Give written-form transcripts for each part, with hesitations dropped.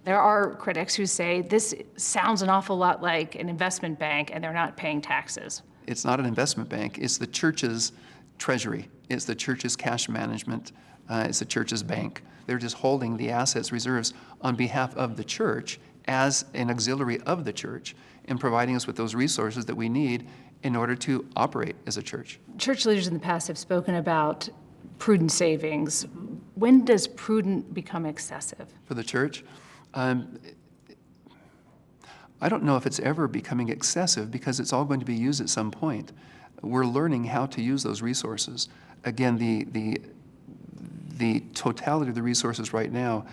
There are critics who say this sounds an awful lot like an investment bank and they're not paying taxes. It's not an investment bank. It's the church's treasury. It's the church's cash management. It's the church's bank. They're just holding the assets, reserves on behalf of the church as an auxiliary of the church and providing us with those resources that we need in order to operate as a church. Church leaders in the past have spoken about prudent savings. When does prudent become excessive? For the church, I don't know if it's ever becoming excessive because it's all going to be used at some point. We're learning how to use those resources. Again, the totality of the resources right now,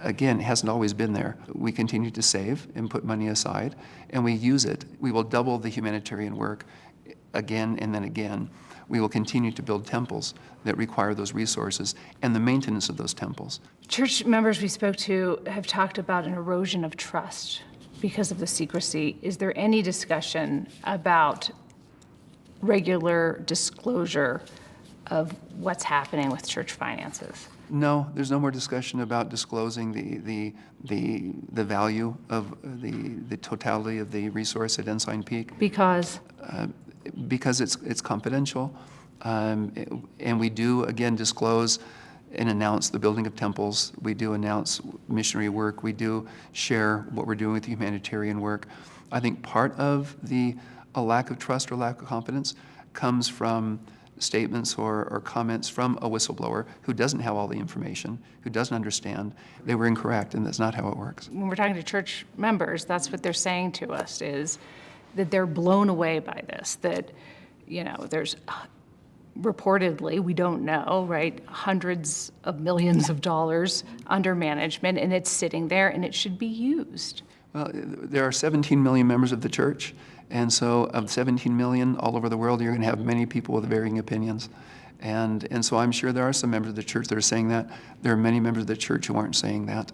again, hasn't always been there. We continue to save and put money aside, and we use it. We will double the humanitarian work again and then again. We will continue to build temples that require those resources and the maintenance of those temples. Church members we spoke to have talked about an erosion of trust because of the secrecy. Is there any discussion about regular disclosure of what's happening with church finances? No, there's no more discussion about disclosing the value of the totality of the resource at Ensign Peak. Because? Because it's confidential, and we do, again, disclose and announce the building of temples. We do announce missionary work. We do share what we're doing with humanitarian work. I think part of a lack of trust or lack of confidence comes from statements or comments from a whistleblower who doesn't have all the information, who doesn't understand. They were incorrect, and that's not how it works. When we're talking to church members, that's what they're saying to us, is that they're blown away by this, that, you know, there's reportedly, we don't know, right, hundreds of millions of dollars under management, and it's sitting there, and it should be used. Well, there are 17 million members of the church, and so of 17 million all over the world, you're going to have many people with varying opinions. And so I'm sure there are some members of the church that are saying that. There are many members of the church who aren't saying that.